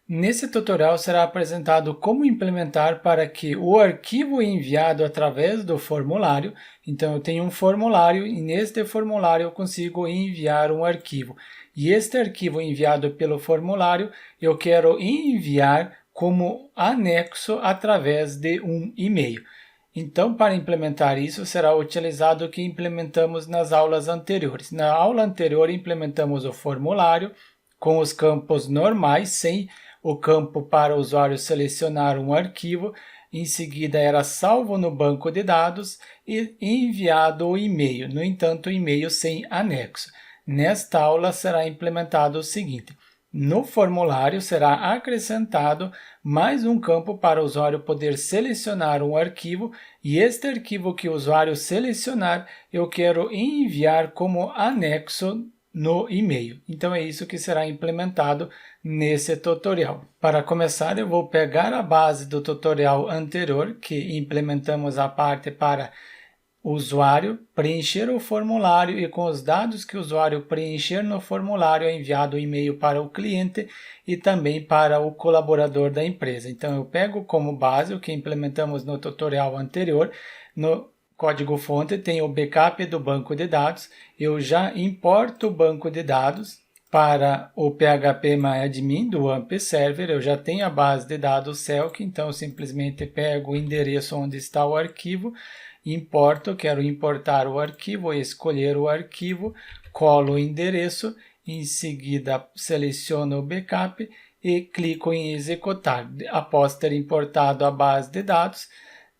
Nesse tutorial será apresentado como implementar para que o arquivo enviado através do formulário, então eu tenho um formulário e neste formulário eu consigo enviar um arquivo. E este arquivo enviado pelo formulário eu quero enviar como anexo através de um e-mail. Então, para implementar isso, será utilizado o que implementamos nas aulas anteriores. Na aula anterior, implementamos o formulário com os campos normais, sem o campo para o usuário selecionar um arquivo. Em seguida, era salvo no banco de dados e enviado o e-mail. No entanto, o e-mail sem anexo. Nesta aula, será implementado o seguinte. No formulário será acrescentado mais um campo para o usuário poder selecionar um arquivo e este arquivo que o usuário selecionar eu quero enviar como anexo no e-mail. Então é isso que será implementado nesse tutorial. Para começar, eu vou pegar a base do tutorial anterior que implementamos a parte para o usuário preencher o formulário e com os dados que o usuário preencher no formulário é enviado o e-mail para o cliente e também para o colaborador da empresa. Então eu pego como base o que implementamos no tutorial anterior, no código-fonte tem o backup do banco de dados, eu já importo o banco de dados para o phpMyAdmin do AMP Server, eu já tenho a base de dados Selk, então eu simplesmente pego o endereço onde está o arquivo, importo, quero importar o arquivo, escolher o arquivo, colo o endereço, em seguida seleciono o backup e clico em executar. Após ter importado a base de dados,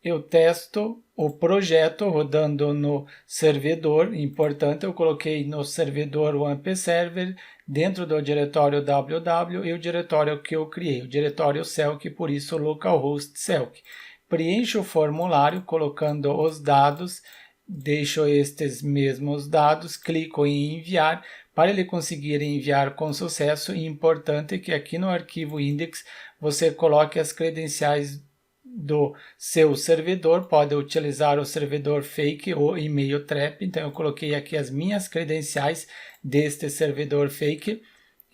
eu testo o projeto rodando no servidor. Importante, eu coloquei no servidor o AMP Server dentro do diretório www e o diretório que eu criei, o diretório Selk, por isso localhost Selk. Preencho o formulário colocando os dados, deixo estes mesmos dados, clico em enviar, para ele conseguir enviar com sucesso. E importante que aqui no arquivo index você coloque as credenciais do seu servidor, pode utilizar o servidor fake ou e-mail trap, então eu coloquei aqui as minhas credenciais deste servidor fake.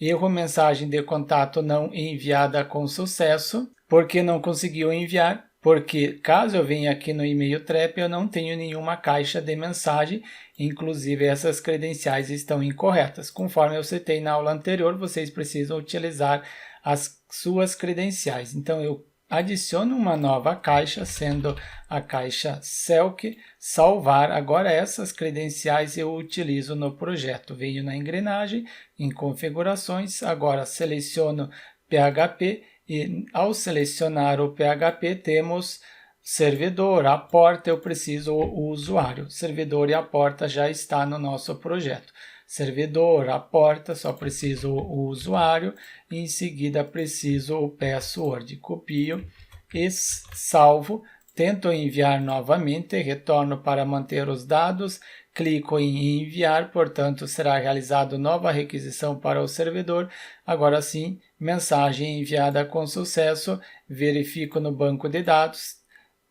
Erro, mensagem de contato não enviada com sucesso. Por que não conseguiu enviar? Porque caso eu venha aqui no e-mail trap, eu não tenho nenhuma caixa de mensagem, inclusive essas credenciais estão incorretas. Conforme eu citei na aula anterior, vocês precisam utilizar as suas credenciais. Então eu adiciono uma nova caixa, sendo a caixa Selk, salvar. Agora essas credenciais eu utilizo no projeto. Venho na engrenagem, em configurações, agora seleciono PHP e ao selecionar o PHP temos servidor, a porta eu preciso o usuário. Servidor e a porta já está no nosso projeto. Servidor, a porta, só preciso o usuário, e em seguida preciso o password. Copio e salvo, tento enviar novamente, retorno para manter os dados, clico em enviar, portanto será realizada nova requisição para o servidor. Agora sim, mensagem enviada com sucesso, verifico no banco de dados.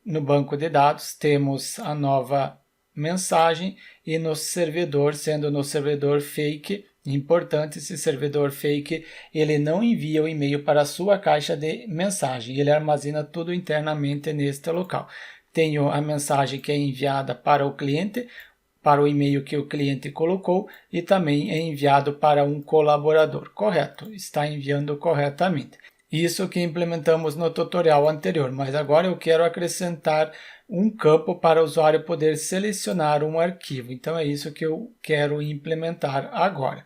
No banco de dados temos a nova mensagem e no servidor, sendo no servidor fake, importante, esse servidor fake, ele não envia o e-mail para a sua caixa de mensagem, ele armazena tudo internamente neste local. Tenho a mensagem que é enviada para o cliente, para o e-mail que o cliente colocou, e também é enviado para um colaborador. Correto, está enviando corretamente. Isso que implementamos no tutorial anterior, mas agora eu quero acrescentar um campo para o usuário poder selecionar um arquivo. Então é isso que eu quero implementar agora.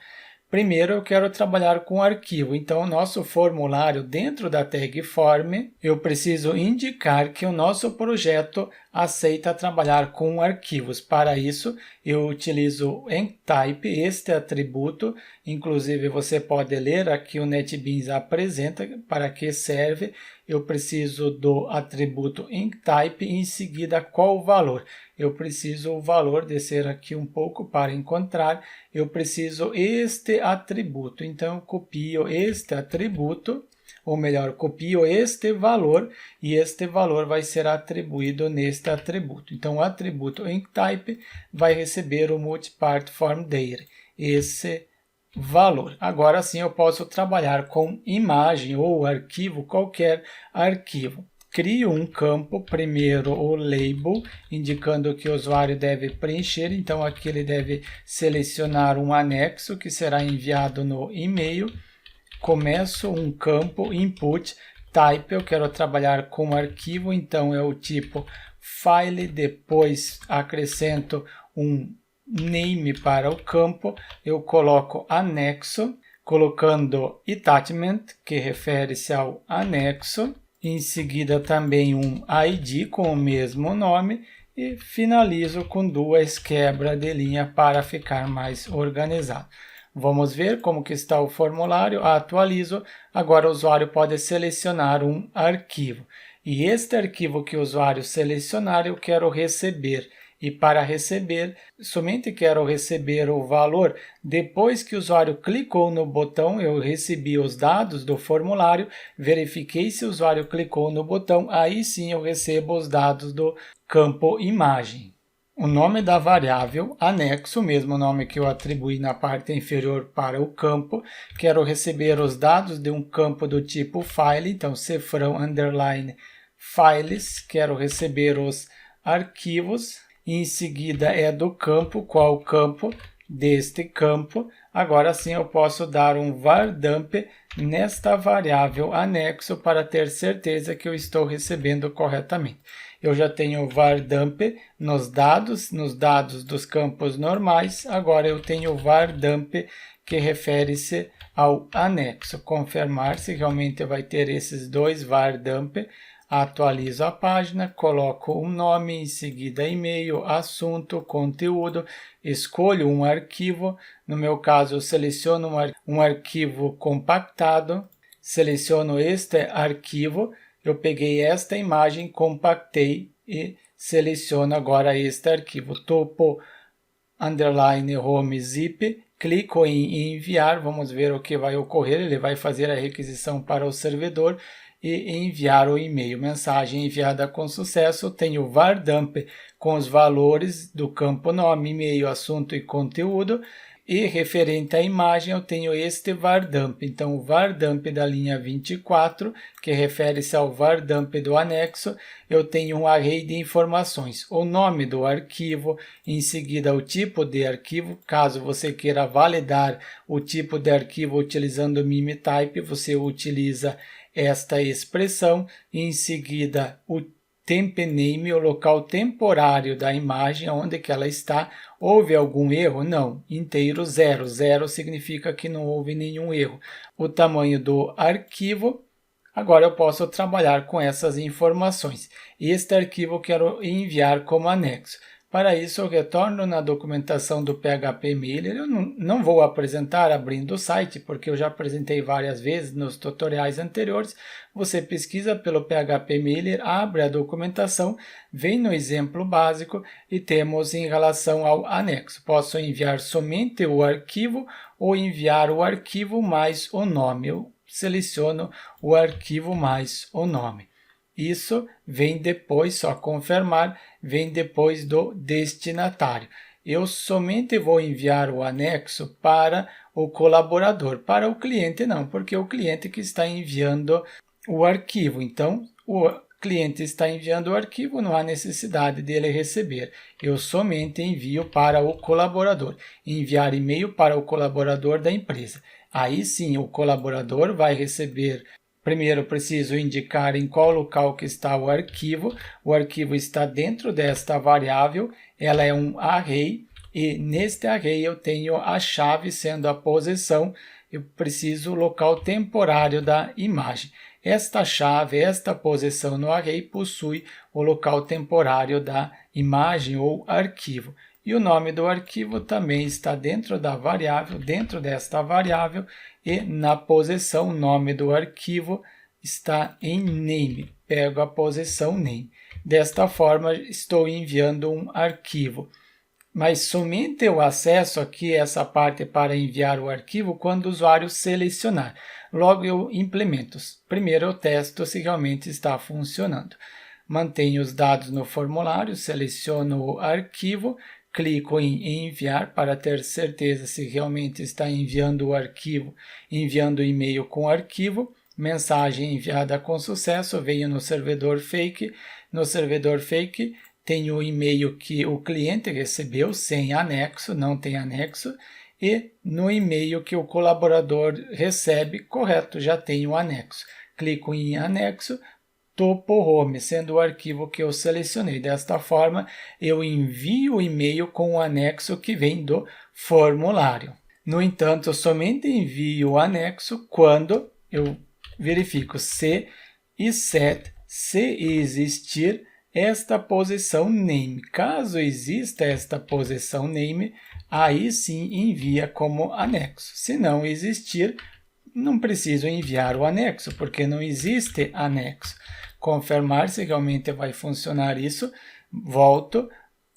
Primeiro eu quero trabalhar com arquivo, então o nosso formulário dentro da tag form, eu preciso indicar que o nosso projeto aceita trabalhar com arquivos. Para isso eu utilizo EncType, este atributo, inclusive você pode ler aqui o NetBeans apresenta para que serve. Eu preciso do atributo EncType e em seguida qual o valor. Eu preciso o valor, descer aqui um pouco para encontrar, eu preciso este atributo. Então eu copio este atributo, ou melhor, copio este valor e este valor vai ser atribuído neste atributo. Então o atributo EncType vai receber o multipart form data. Esse valor. Agora sim eu posso trabalhar com imagem ou arquivo, qualquer arquivo. Crio um campo, primeiro o label, indicando que o usuário deve preencher, então aqui ele deve selecionar um anexo que será enviado no e-mail. Começo um campo, input, type, eu quero trabalhar com arquivo, então é o tipo file, depois acrescento um name para o campo, eu coloco anexo, colocando attachment, que refere-se ao anexo, em seguida também um ID com o mesmo nome e finalizo com duas quebras de linha para ficar mais organizado. Vamos ver como que está o formulário, atualizo, agora o usuário pode selecionar um arquivo. E este arquivo que o usuário selecionar eu quero receber. E para receber, somente quero receber o valor. Depois que o usuário clicou no botão, eu recebi os dados do formulário, verifiquei se o usuário clicou no botão, aí sim eu recebo os dados do campo imagem. O nome da variável, anexo, o mesmo nome que eu atribuí na parte inferior para o campo. Quero receber os dados de um campo do tipo file, então cifrão underline files. Quero receber os arquivos. Em seguida é do campo, qual campo? Deste campo. Agora sim eu posso dar um var_dump nesta variável anexo para ter certeza que eu estou recebendo corretamente. Eu já tenho var_dump nos dados dos campos normais, agora eu tenho var_dump que refere-se ao anexo. Confirmar se realmente vai ter esses dois var_dump. Atualizo a página, coloco um nome, em seguida e-mail, assunto, conteúdo, escolho um arquivo, no meu caso eu seleciono um arquivo compactado, seleciono este arquivo, eu peguei esta imagem, compactei e seleciono agora este arquivo, topo underline home zip, clico em enviar, vamos ver o que vai ocorrer, ele vai fazer a requisição para o servidor, e enviar o e-mail. Mensagem enviada com sucesso. Tenho var_dump com os valores do campo nome, e-mail, assunto e conteúdo. E referente à imagem, eu tenho este var_dump. Então, o var_dump da linha 24, que refere-se ao var_dump do anexo, eu tenho um array de informações. O nome do arquivo, em seguida o tipo de arquivo. Caso você queira validar o tipo de arquivo utilizando o mime_type, você utiliza esta expressão, em seguida o temp_name, o local temporário da imagem, onde que ela está. Houve algum erro? Não, inteiro 0. 0 significa que não houve nenhum erro. O tamanho do arquivo, agora eu posso trabalhar com essas informações. Este arquivo eu quero enviar como anexo. Para isso, eu retorno na documentação do PHP Mailer. Eu não vou apresentar abrindo o site, porque eu já apresentei várias vezes nos tutoriais anteriores. Você pesquisa pelo PHP Mailer, abre a documentação, vem no exemplo básico e temos em relação ao anexo. Posso enviar somente o arquivo ou enviar o arquivo mais o nome. Eu seleciono o arquivo mais o nome. Isso vem depois, só confirmar, vem depois do destinatário. Eu somente vou enviar o anexo para o colaborador, para o cliente não, porque é o cliente que está enviando o arquivo. Então, o cliente está enviando o arquivo, não há necessidade dele receber. Eu somente envio para o colaborador. Enviar e-mail para o colaborador da empresa. Aí sim, o colaborador vai receber. Primeiro, preciso indicar em qual local que está o arquivo. O arquivo está dentro desta variável, ela é um array, e neste array eu tenho a chave sendo a posição, eu preciso o local temporário da imagem. Esta chave, esta posição no array possui o local temporário da imagem ou arquivo. E o nome do arquivo também está dentro da variável, dentro desta variável, e na posição, o nome do arquivo está em name. Pego a posição name. Desta forma, estou enviando um arquivo. Mas somente eu acesso aqui essa parte para enviar o arquivo quando o usuário selecionar. Logo eu implemento. Primeiro eu testo se realmente está funcionando. Mantenho os dados no formulário, seleciono o arquivo, clico em enviar para ter certeza se realmente está enviando o arquivo, enviando o e-mail com o arquivo. Mensagem enviada com sucesso, veio no servidor fake. No servidor fake tem o e-mail que o cliente recebeu sem anexo, não tem anexo, e no e-mail que o colaborador recebe, correto, já tem o anexo. Clico em anexo, topo home, sendo o arquivo que eu selecionei. Desta forma, eu envio o e-mail com o anexo que vem do formulário. No entanto, eu somente envio o anexo quando eu verifico se e set, se existir esta posição name. Caso exista esta posição name, aí sim envia como anexo. Se não existir, não preciso enviar o anexo, porque não existe anexo. Confirmar se realmente vai funcionar isso, volto,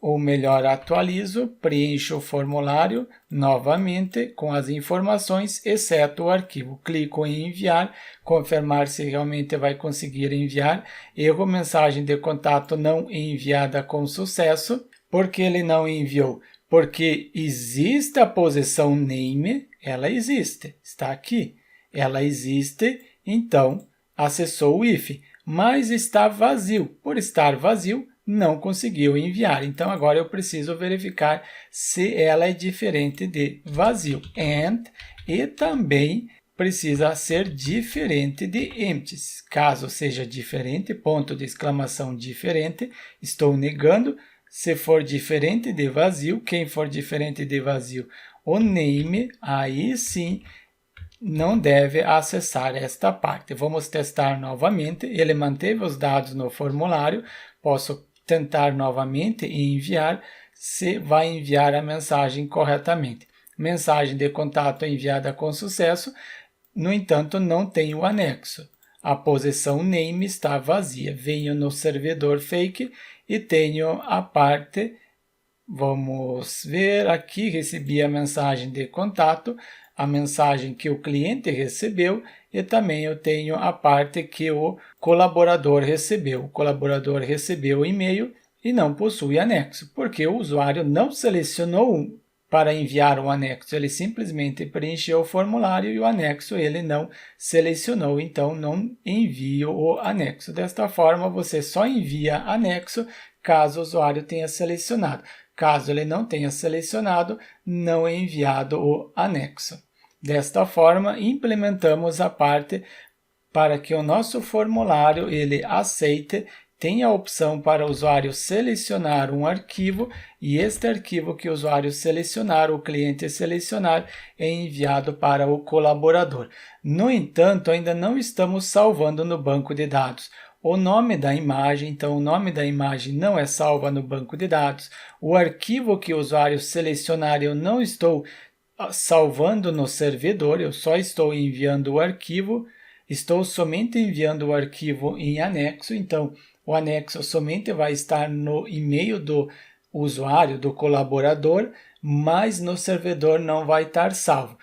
ou melhor, atualizo, preencho o formulário novamente com as informações, exceto o arquivo. Clico em enviar, confirmar se realmente vai conseguir enviar. Erro, mensagem de contato não enviada com sucesso. Por que ele não enviou? Porque existe a posição name, ela existe, está aqui. Ela existe, então acessou o if, mas está vazio. Por estar vazio, não conseguiu enviar. Então, agora eu preciso verificar se ela é diferente de vazio. And, e também precisa ser diferente de empty. Caso seja diferente, ponto de exclamação diferente, estou negando. Se for diferente de vazio, quem for diferente de vazio, o name, aí sim, não deve acessar esta parte. Vamos testar novamente. Ele manteve os dados no formulário. Posso tentar novamente e enviar se vai enviar a mensagem corretamente. Mensagem de contato enviada com sucesso. No entanto, não tem o anexo. A posição name está vazia. Venho no servidor fake e tenho a parte. Vamos ver aqui, recebi a mensagem de contato, a mensagem que o cliente recebeu e também eu tenho a parte que o colaborador recebeu. O colaborador recebeu o e-mail e não possui anexo, porque o usuário não selecionou para enviar um anexo, ele simplesmente preencheu o formulário e o anexo ele não selecionou, então não envio o anexo. Desta forma, você só envia anexo caso o usuário tenha selecionado. Caso ele não tenha selecionado, não é enviado o anexo. Desta forma, implementamos a parte para que o nosso formulário ele aceite, tenha a opção para o usuário selecionar um arquivo e este arquivo que o usuário selecionar, o cliente selecionar, é enviado para o colaborador. No entanto, ainda não estamos salvando no banco de dados. O nome da imagem, então o nome da imagem não é salva no banco de dados. O arquivo que o usuário selecionar eu não estou salvando no servidor, eu só estou enviando o arquivo, estou somente enviando o arquivo em anexo, então o anexo somente vai estar no e-mail do usuário, do colaborador, mas no servidor não vai estar salvo.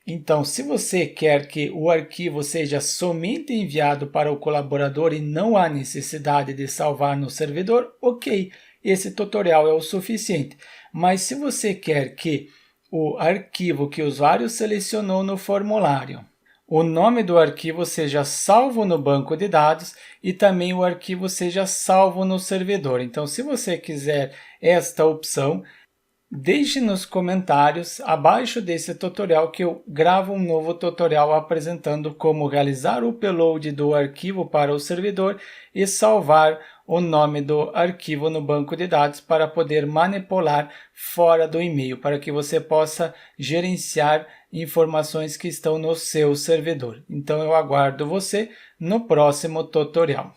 Então, se você quer que o arquivo seja somente enviado para o colaborador e não há necessidade de salvar no servidor, ok, esse tutorial é o suficiente. Mas se você quer que o arquivo que o usuário selecionou no formulário, o nome do arquivo seja salvo no banco de dados e também o arquivo seja salvo no servidor. Então, se você quiser esta opção, deixe nos comentários abaixo desse tutorial que eu gravo um novo tutorial apresentando como realizar o upload do arquivo para o servidor e salvar o nome do arquivo no banco de dados para poder manipular fora do e-mail, para que você possa gerenciar informações que estão no seu servidor. Então eu aguardo você no próximo tutorial.